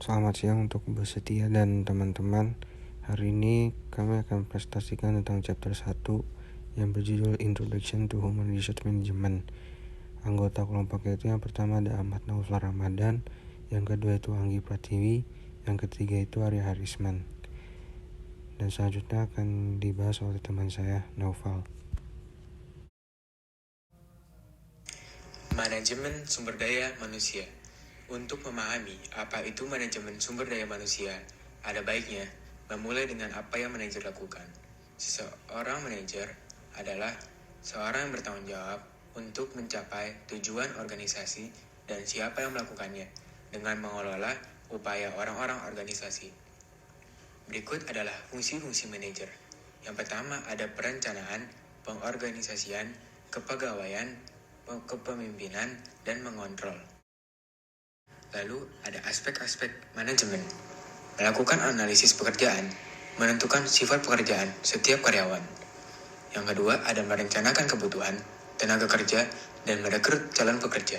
Selamat siang untuk Bu Setia dan teman-teman. Hari ini kami akan presentasikan tentang chapter 1 yang berjudul Introduction to Human Resource Management. Anggota kelompok itu yang pertama ada Ahmad Naufal Ramadan, yang kedua itu Anggi Pratiwi, yang ketiga itu Arya Harisman. Dan selanjutnya akan dibahas oleh teman saya, Naufal. Manajemen sumber daya manusia. Untuk memahami apa itu manajemen sumber daya manusia, ada baiknya memulai dengan apa yang manajer lakukan. Seorang manajer adalah seorang yang bertanggung jawab untuk mencapai tujuan organisasi dan siapa yang melakukannya dengan mengelola upaya orang-orang organisasi. Berikut adalah fungsi-fungsi manajer. Yang pertama ada perencanaan, pengorganisasian, kepegawaian, kepemimpinan, dan mengontrol. Lalu ada aspek-aspek manajemen. Melakukan analisis pekerjaan, menentukan sifat pekerjaan setiap karyawan. Yang kedua ada merencanakan kebutuhan, tenaga kerja, dan merekrut calon pekerja.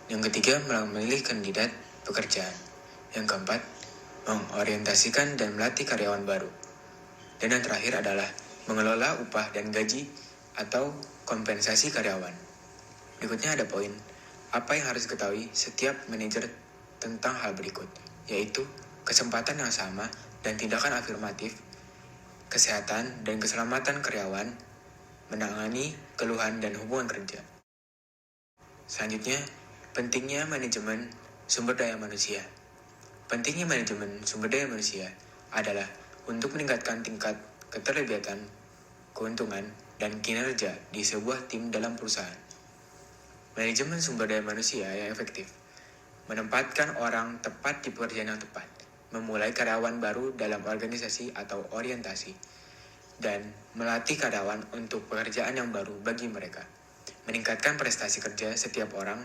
Yang ketiga memilih kandidat pekerjaan. Yang keempat mengorientasikan dan melatih karyawan baru. Dan yang terakhir adalah mengelola upah dan gaji atau kompensasi karyawan. Berikutnya ada poin apa yang harus diketahui setiap manajer tentang hal berikut, yaitu kesempatan yang sama dan tindakan afirmatif, kesehatan dan keselamatan karyawan, menangani keluhan dan hubungan kerja. Selanjutnya, pentingnya manajemen sumber daya manusia. Pentingnya manajemen sumber daya manusia adalah untuk meningkatkan tingkat keterlibatan, keuntungan, dan kinerja di sebuah tim dalam perusahaan. Manajemen sumber daya manusia yang efektif menempatkan orang tepat di pekerjaan yang tepat, memulai karyawan baru dalam organisasi atau orientasi, dan melatih karyawan untuk pekerjaan yang baru bagi mereka, meningkatkan prestasi kerja setiap orang,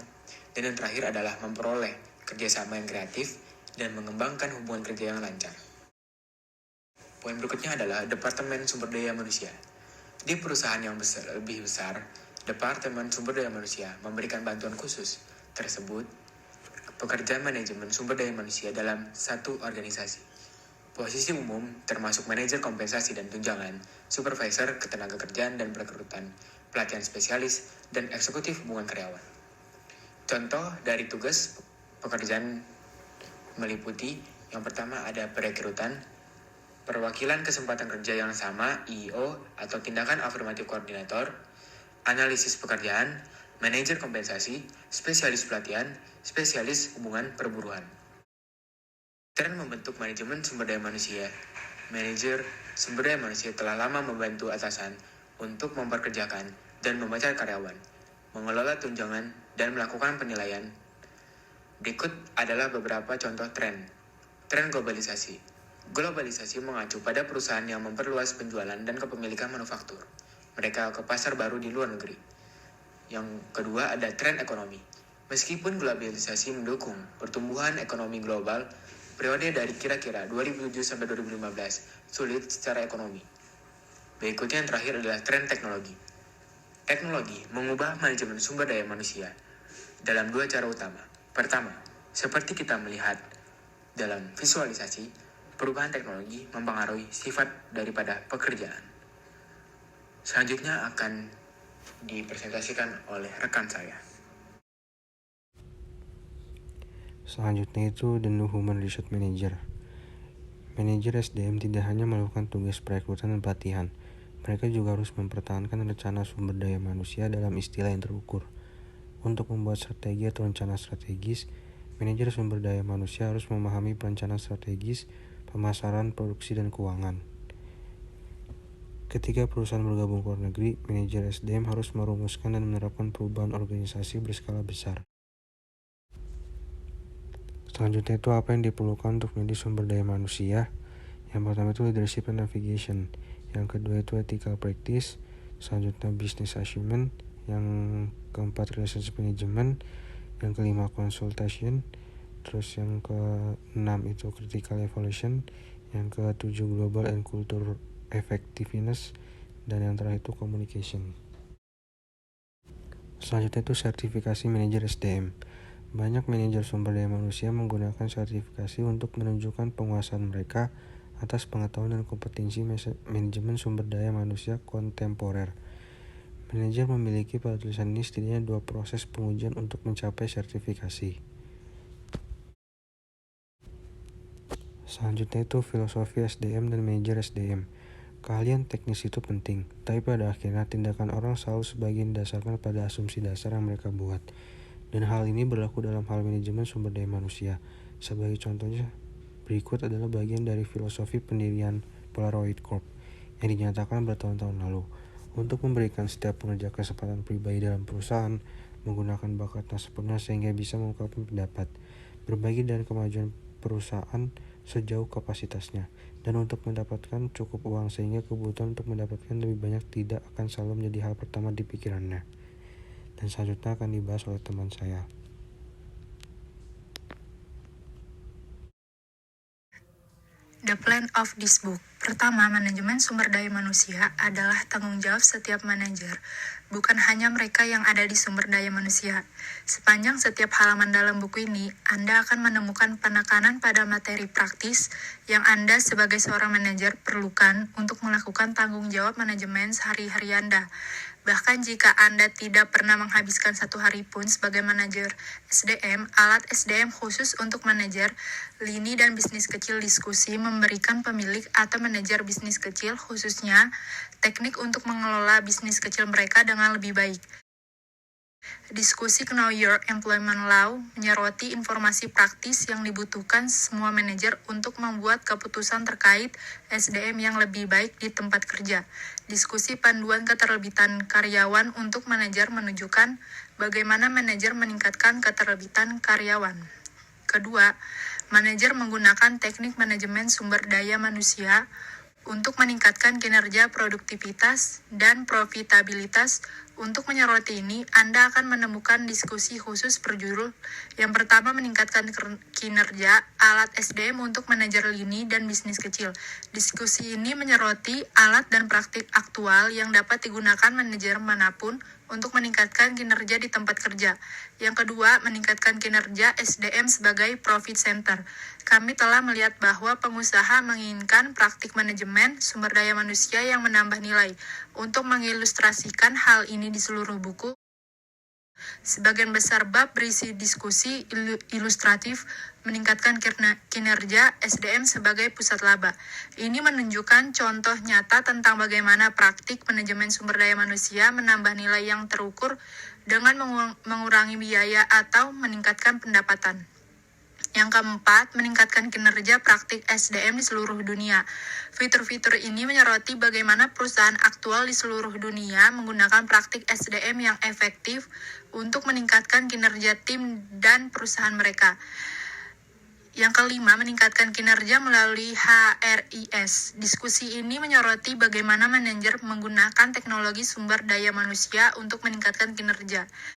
dan yang terakhir adalah memperoleh kerjasama yang kreatif dan mengembangkan hubungan kerja yang lancar. Poin berikutnya adalah Departemen Sumber Daya Manusia. Di perusahaan yang lebih besar, Departemen Sumber Daya Manusia memberikan bantuan khusus tersebut pekerjaan manajemen sumber daya manusia dalam satu organisasi. Posisi umum termasuk manajer kompensasi dan tunjangan, supervisor ketenagakerjaan dan perekrutan, pelatihan spesialis, dan eksekutif hubungan karyawan. Contoh dari tugas pekerjaan meliputi yang pertama ada perekrutan, perwakilan kesempatan kerja yang sama (IO) atau tindakan afirmatif koordinator, analisis pekerjaan, manajer kompensasi, spesialis pelatihan, spesialis hubungan perburuan. Tren membentuk manajemen sumber daya manusia. Manajer sumber daya manusia telah lama membantu atasan untuk memperkerjakan dan memecat karyawan, mengelola tunjangan, dan melakukan penilaian. Berikut adalah beberapa contoh tren. Tren globalisasi. Globalisasi mengacu pada perusahaan yang memperluas penjualan dan kepemilikan manufaktur mereka ke pasar baru di luar negeri. Yang kedua ada tren ekonomi. Meskipun globalisasi mendukung pertumbuhan ekonomi global, periode dari kira-kira 2007 sampai 2015 sulit secara ekonomi. Berikutnya yang terakhir adalah tren teknologi. Teknologi mengubah manajemen sumber daya manusia dalam dua cara utama. Pertama, seperti kita melihat dalam visualisasi, perubahan teknologi mempengaruhi sifat daripada pekerjaan. Selanjutnya akan dipresentasikan oleh rekan saya. Selanjutnya itu The New Human Resource Manager. Manajer SDM tidak hanya melakukan tugas perekrutan dan pelatihan, mereka juga harus mempertahankan rencana sumber daya manusia dalam istilah yang terukur. Untuk membuat strategi atau rencana strategis, manajer sumber daya manusia harus memahami perencanaan strategis, pemasaran, produksi, dan keuangan. Ketika perusahaan bergabung ke luar negeri, manajer SDM harus merumuskan dan menerapkan perubahan organisasi berskala besar. Selanjutnya itu apa yang diperlukan untuk menjadi sumber daya manusia. Yang pertama itu leadership and navigation. Yang kedua itu ethical practice. Selanjutnya business acumen. Yang keempat relationship management. Yang kelima consultation. Terus yang keenam itu critical evaluation. Yang ketujuh global and culture effectiveness. Dan yang terakhir itu communication. Selanjutnya itu sertifikasi manajer SDM. Banyak manajer sumber daya manusia menggunakan sertifikasi untuk menunjukkan penguasaan mereka atas pengetahuan dan kompetensi manajemen sumber daya manusia kontemporer. Manajer memiliki pada tulisan ini setidaknya 2 proses pengujian untuk mencapai sertifikasi. Selanjutnya itu filosofi SDM dan manajer SDM. Keahlian teknis itu penting, tapi pada akhirnya tindakan orang selalu sebagian didasarkan pada asumsi dasar yang mereka buat. Dan hal ini berlaku dalam hal manajemen sumber daya manusia. Sebagai contohnya, berikut adalah bagian dari filosofi pendirian Polaroid Corp yang dinyatakan bertahun-tahun lalu. Untuk memberikan setiap pekerja kesempatan pribadi dalam perusahaan, menggunakan bakatnya sepenuhnya sehingga bisa mengungkapkan pendapat, berbagi dan kemajuan perusahaan sejauh kapasitasnya, dan untuk mendapatkan cukup uang sehingga kebutuhan untuk mendapatkan lebih banyak tidak akan selalu menjadi hal pertama di pikirannya. Dan selanjutnya akan dibahas oleh teman saya. The plan of this book. Pertama, manajemen sumber daya manusia adalah tanggung jawab setiap manajer, bukan hanya mereka yang ada di sumber daya manusia. Sepanjang setiap halaman dalam buku ini, Anda akan menemukan penekanan pada materi praktis yang Anda sebagai seorang manajer perlukan untuk melakukan tanggung jawab manajemen sehari-hari Anda. Bahkan jika Anda tidak pernah menghabiskan satu hari pun sebagai manajer SDM, alat SDM khusus untuk manajer lini dan bisnis kecil diskusi memberikan pemilik atau manajer bisnis kecil khususnya teknik untuk mengelola bisnis kecil mereka dengan lebih baik. Diskusi Know Your Employment Law menyoroti informasi praktis yang dibutuhkan semua manajer untuk membuat keputusan terkait SDM yang lebih baik di tempat kerja. Diskusi panduan keterlibatan karyawan untuk manajer menunjukkan bagaimana manajer meningkatkan keterlibatan karyawan. Kedua, manajer menggunakan teknik manajemen sumber daya manusia untuk meningkatkan kinerja, produktivitas, dan profitabilitas. Untuk menyoroti ini, Anda akan menemukan diskusi khusus berjudul yang pertama meningkatkan kinerja alat SDM untuk manajer lini dan bisnis kecil. Diskusi ini menyoroti alat dan praktik aktual yang dapat digunakan manajer manapun untuk meningkatkan kinerja di tempat kerja. Yang kedua, meningkatkan kinerja SDM sebagai profit center. Kami telah melihat bahwa pengusaha menginginkan praktik manajemen sumber daya manusia yang menambah nilai. Untuk mengilustrasikan hal ini di seluruh buku, sebagian besar bab berisi diskusi ilustratif meningkatkan kinerja SDM sebagai pusat laba. Ini menunjukkan contoh nyata tentang bagaimana praktik manajemen sumber daya manusia menambah nilai yang terukur dengan mengurangi biaya atau meningkatkan pendapatan. Yang keempat, meningkatkan kinerja praktik SDM di seluruh dunia. Fitur-fitur ini menyoroti bagaimana perusahaan aktual di seluruh dunia menggunakan praktik SDM yang efektif untuk meningkatkan kinerja tim dan perusahaan mereka. Yang kelima, meningkatkan kinerja melalui HRIS. Diskusi ini menyoroti bagaimana manajer menggunakan teknologi sumber daya manusia untuk meningkatkan kinerja.